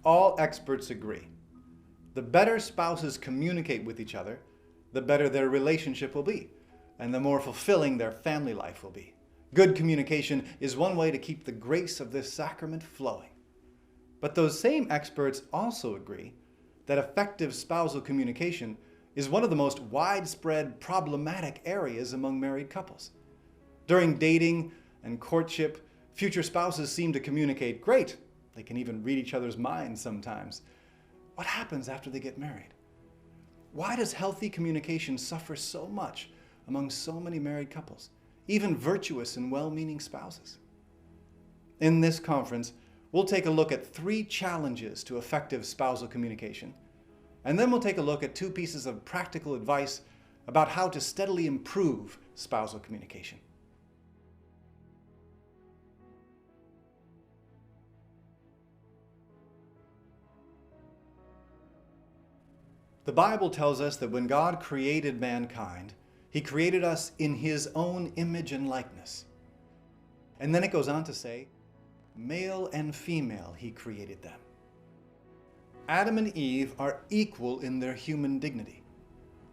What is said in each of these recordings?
all experts agree. The better spouses communicate with each other, the better their relationship will be, and the more fulfilling their family life will be. Good communication is one way to keep the grace of this sacrament flowing. But those same experts also agree that effective spousal communication is one of the most widespread problematic areas among married couples. During dating and courtship, future spouses seem to communicate great. They can even read each other's minds sometimes. What happens after they get married? Why does healthy communication suffer so much among so many married couples, even virtuous and well-meaning spouses? In this conference, we'll take a look at 3 challenges to effective spousal communication, and then we'll take a look at 2 pieces of practical advice about how to steadily improve spousal communication. The Bible tells us that when God created mankind, He created us in His own image and likeness. And then it goes on to say, male and female He created them. Adam and Eve are equal in their human dignity.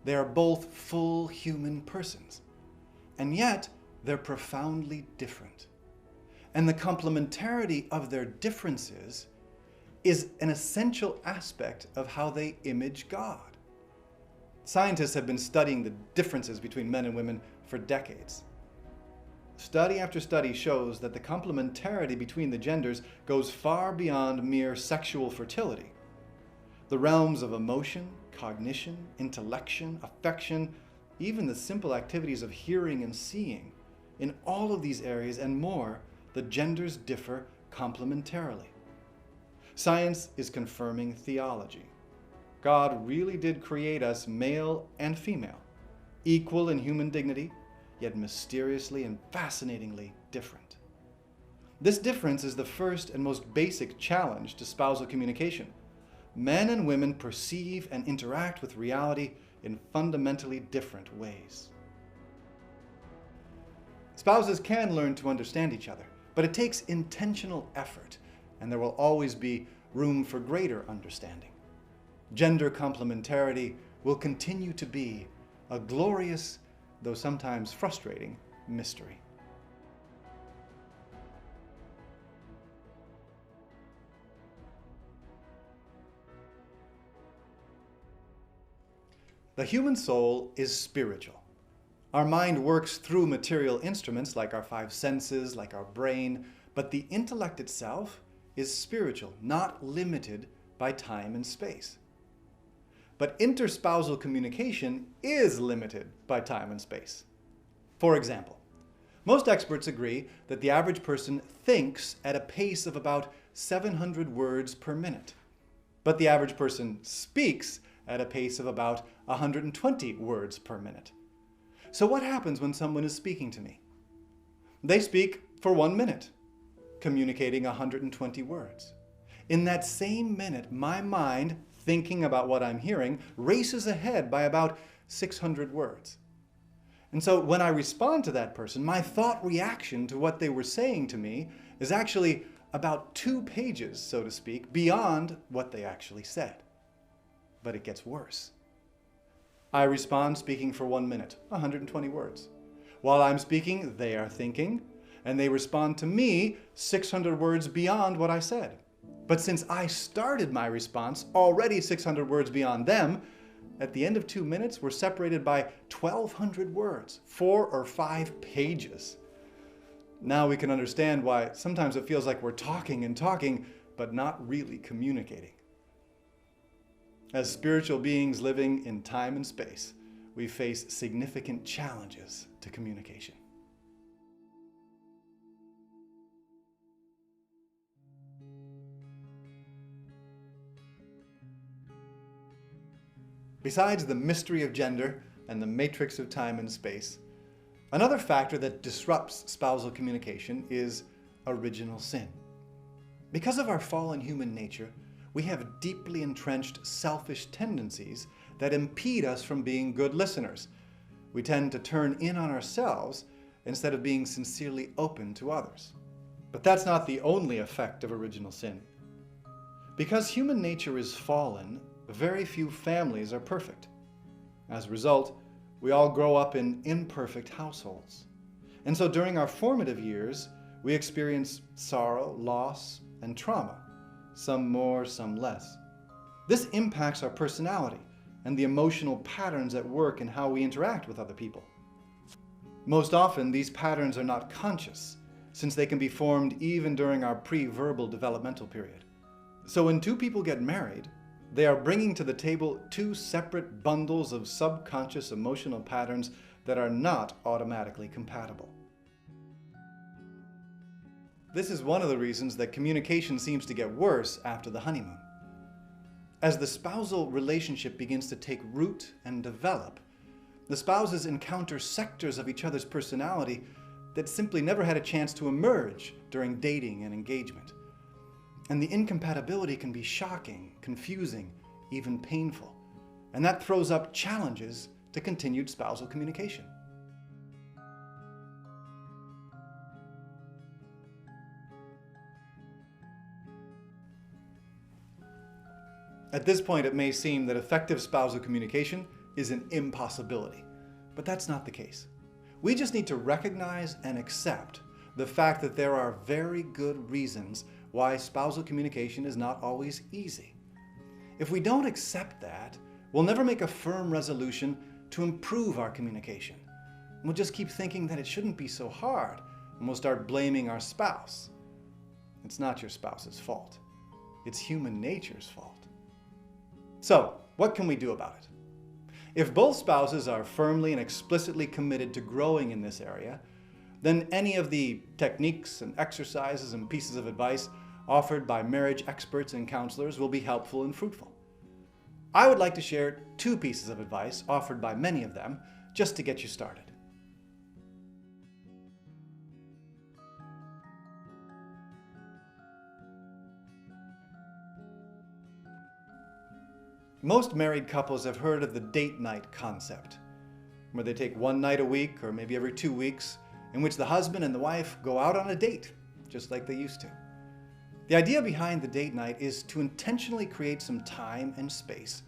They are both full human persons. And yet, they're profoundly different. And the complementarity of their differences is an essential aspect of how they image God. Scientists have been studying the differences between men and women for decades. Study after study shows that the complementarity between the genders goes far beyond mere sexual fertility. The realms of emotion, cognition, intellection, affection, even the simple activities of hearing and seeing, in all of these areas and more, the genders differ complementarily. Science is confirming theology. God really did create us male and female, equal in human dignity, yet mysteriously and fascinatingly different. This difference is the first and most basic challenge to spousal communication. Men and women perceive and interact with reality in fundamentally different ways. Spouses can learn to understand each other, but it takes intentional effort, and there will always be room for greater understanding. Gender complementarity will continue to be a glorious, though sometimes frustrating, mystery. The human soul is spiritual. Our mind works through material instruments like our 5 senses, like our brain, but the intellect itself is spiritual, not limited by time and space. But interspousal communication is limited by time and space. For example, most experts agree that the average person thinks at a pace of about 700 words per minute, but the average person speaks at a pace of about 120 words per minute. So what happens when someone is speaking to me? They speak for 1 minute, communicating 120 words. In that same minute, my mind, thinking about what I'm hearing, races ahead by about 600 words. And so when I respond to that person, my thought reaction to what they were saying to me is actually about 2 pages, so to speak, beyond what they actually said. But it gets worse. I respond speaking for 1 minute, 120 words. While I'm speaking, they are thinking, and they respond to me 600 words beyond what I said. But since I started my response already 600 words beyond them, at the end of 2 minutes, we're separated by 1,200 words, 4 or 5 pages. Now we can understand why sometimes it feels like we're talking and talking, but not really communicating. As spiritual beings living in time and space, we face significant challenges to communication. Besides the mystery of gender and the matrix of time and space, another factor that disrupts spousal communication is original sin. Because of our fallen human nature, we have deeply entrenched selfish tendencies that impede us from being good listeners. We tend to turn in on ourselves instead of being sincerely open to others. But that's not the only effect of original sin. Because human nature is fallen, very few families are perfect. As a result, we all grow up in imperfect households. And so during our formative years, we experience sorrow, loss, and trauma, some more, some less. This impacts our personality and the emotional patterns at work in how we interact with other people. Most often, these patterns are not conscious, since they can be formed even during our pre-verbal developmental period. So when two people get married, they are bringing to the table two separate bundles of subconscious emotional patterns that are not automatically compatible. This is one of the reasons that communication seems to get worse after the honeymoon. As the spousal relationship begins to take root and develop, the spouses encounter sectors of each other's personality that simply never had a chance to emerge during dating and engagement. And the incompatibility can be shocking, confusing, even painful. And that throws up challenges to continued spousal communication. At this point, it may seem that effective spousal communication is an impossibility, but that's not the case. We just need to recognize and accept the fact that there are very good reasons why spousal communication is not always easy. If we don't accept that, we'll never make a firm resolution to improve our communication. We'll just keep thinking that it shouldn't be so hard, and we'll start blaming our spouse. It's not your spouse's fault. It's human nature's fault. So, what can we do about it? If both spouses are firmly and explicitly committed to growing in this area, then any of the techniques and exercises and pieces of advice offered by marriage experts and counselors will be helpful and fruitful. I would like to share two pieces of advice offered by many of them just to get you started. Most married couples have heard of the date night concept, where they take one night a week or maybe every 2 weeks in which the husband and the wife go out on a date, just like they used to. The idea behind the date night is to intentionally create some time and space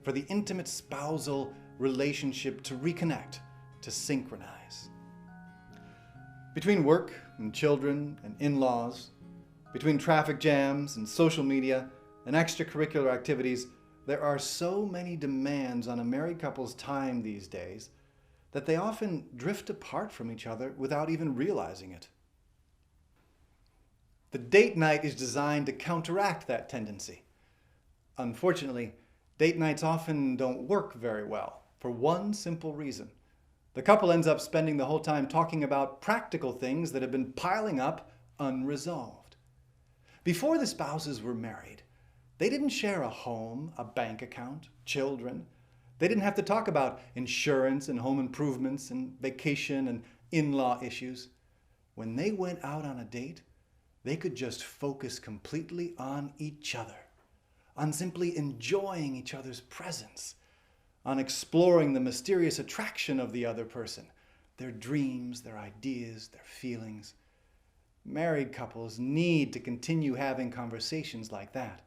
for the intimate spousal relationship to reconnect, to synchronize. Between work and children and in-laws, between traffic jams and social media and extracurricular activities, there are so many demands on a married couple's time these days that they often drift apart from each other without even realizing it. The date night is designed to counteract that tendency. Unfortunately, date nights often don't work very well for one simple reason. The couple ends up spending the whole time talking about practical things that have been piling up unresolved. Before the spouses were married, they didn't share a home, a bank account, children. They didn't have to talk about insurance and home improvements and vacation and in-law issues. When they went out on a date, they could just focus completely on each other, on simply enjoying each other's presence, on exploring the mysterious attraction of the other person, their dreams, their ideas, their feelings. Married couples need to continue having conversations like that.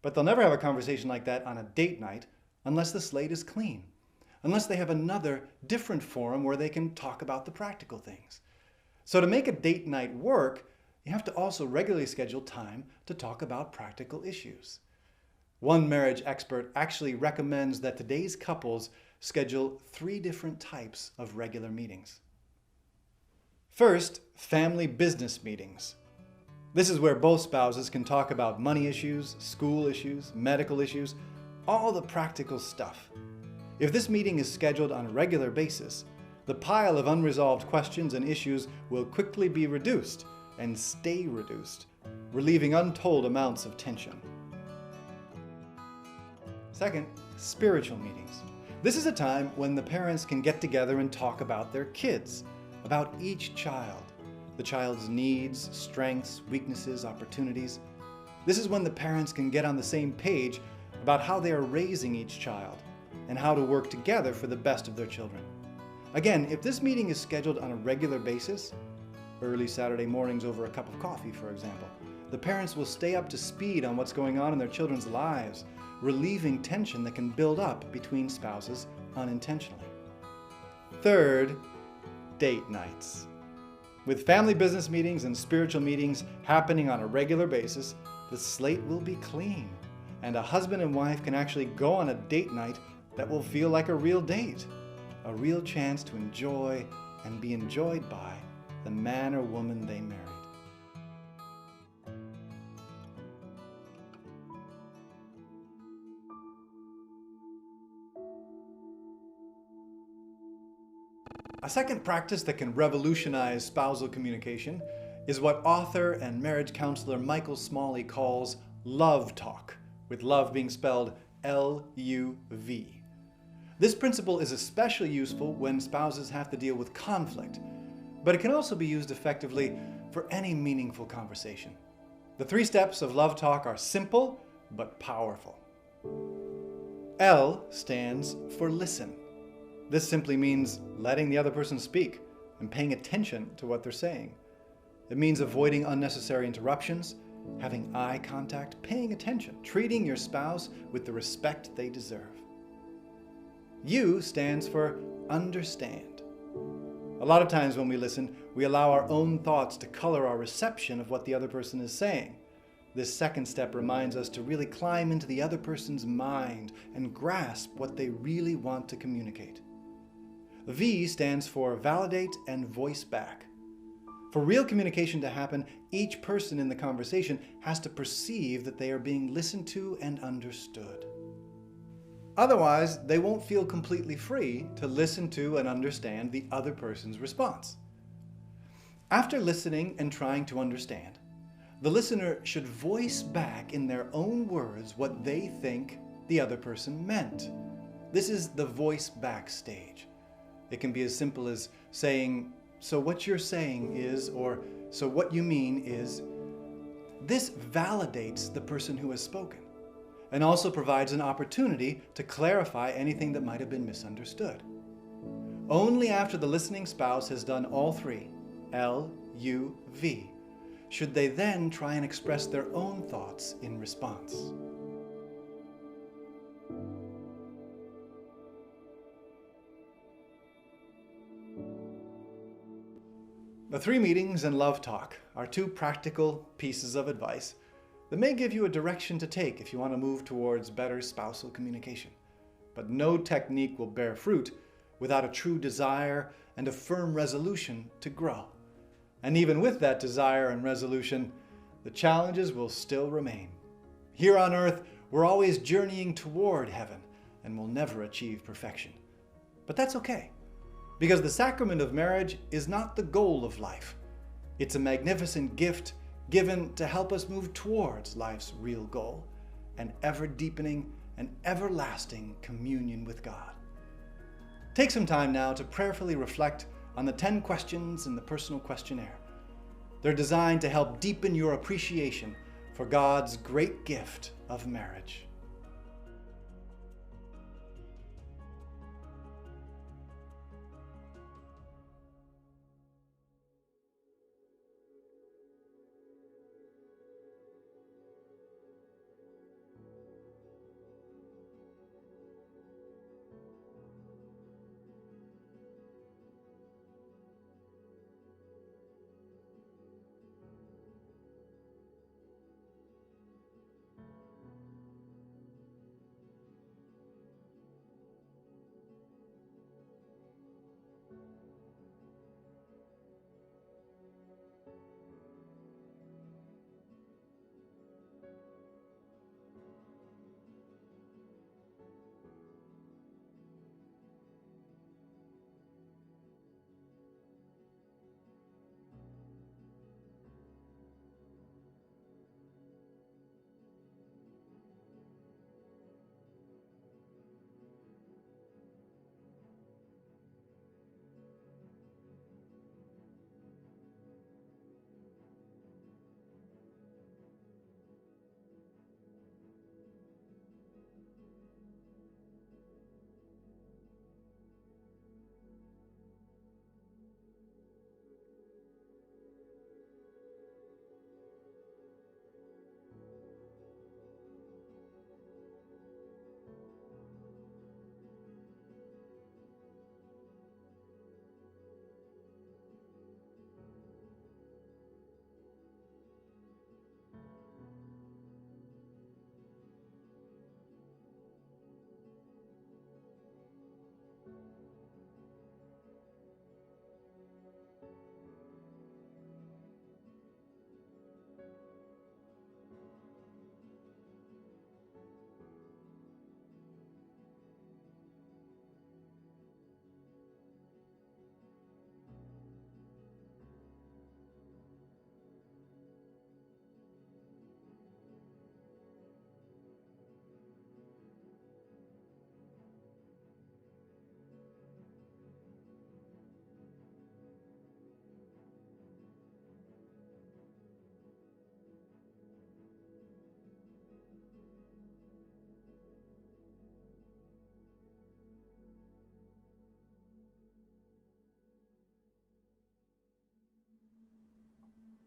But they'll never have a conversation like that on a date night unless the slate is clean, unless they have another different forum where they can talk about the practical things. So to make a date night work, you have to also regularly schedule time to talk about practical issues. One marriage expert actually recommends that today's couples schedule 3 different types of regular meetings. First, family business meetings. This is where both spouses can talk about money issues, school issues, medical issues, all the practical stuff. If this meeting is scheduled on a regular basis, the pile of unresolved questions and issues will quickly be reduced and stay reduced, relieving untold amounts of tension. Second, spiritual meetings. This is a time when the parents can get together and talk about their kids, about each child, the child's needs, strengths, weaknesses, opportunities. This is when the parents can get on the same page about how they are raising each child and how to work together for the best of their children. Again, if this meeting is scheduled on a regular basis, early Saturday mornings over a cup of coffee, for example, the parents will stay up to speed on what's going on in their children's lives, relieving tension that can build up between spouses unintentionally. Third, date nights. With family business meetings and spiritual meetings happening on a regular basis, the slate will be clean, and a husband and wife can actually go on a date night that will feel like a real date, a real chance to enjoy and be enjoyed by the man or woman they married. A second practice that can revolutionize spousal communication is what author and marriage counselor Michael Smalley calls love talk, with love being spelled L-U-V. This principle is especially useful when spouses have to deal with conflict, but it can also be used effectively for any meaningful conversation. The 3 steps of love talk are simple but powerful. L stands for listen. This simply means letting the other person speak and paying attention to what they're saying. It means avoiding unnecessary interruptions, having eye contact, paying attention, treating your spouse with the respect they deserve. U stands for understand. A lot of times when we listen, we allow our own thoughts to color our reception of what the other person is saying. This second step reminds us to really climb into the other person's mind and grasp what they really want to communicate. V stands for validate and voice back. For real communication to happen, each person in the conversation has to perceive that they are being listened to and understood. Otherwise, they won't feel completely free to listen to and understand the other person's response. After listening and trying to understand, the listener should voice back in their own words what they think the other person meant. This is the voice back stage. It can be as simple as saying, "So what you're saying is," or "So what you mean is." This validates the person who has spoken and also provides an opportunity to clarify anything that might have been misunderstood. Only after the listening spouse has done all 3, L, U, V, should they then try and express their own thoughts in response. The 3 meetings and love talk are 2 practical pieces of advice that may give you a direction to take if you want to move towards better spousal communication. But no technique will bear fruit without a true desire and a firm resolution to grow. And even with that desire and resolution, the challenges will still remain. Here on earth, we're always journeying toward heaven and will never achieve perfection. But that's okay, because the sacrament of marriage is not the goal of life. It's a magnificent gift given to help us move towards life's real goal, an ever-deepening and everlasting communion with God. Take some time now to prayerfully reflect on the 10 questions in the personal questionnaire. They're designed to help deepen your appreciation for God's great gift of marriage.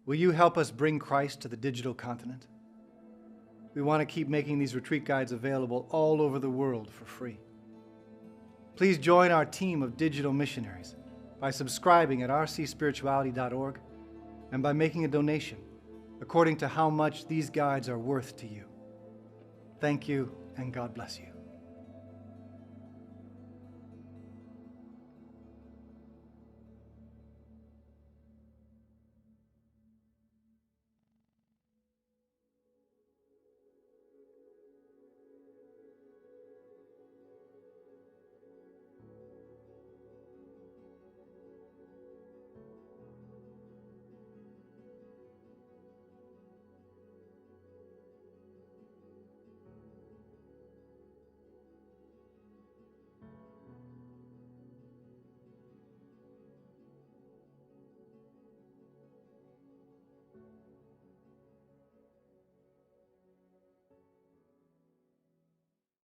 Will you help us bring Christ to the digital continent? We want to keep making these retreat guides available all over the world for free. Please join our team of digital missionaries by subscribing at rcspirituality.org and by making a donation according to how much these guides are worth to you. Thank you, and God bless you.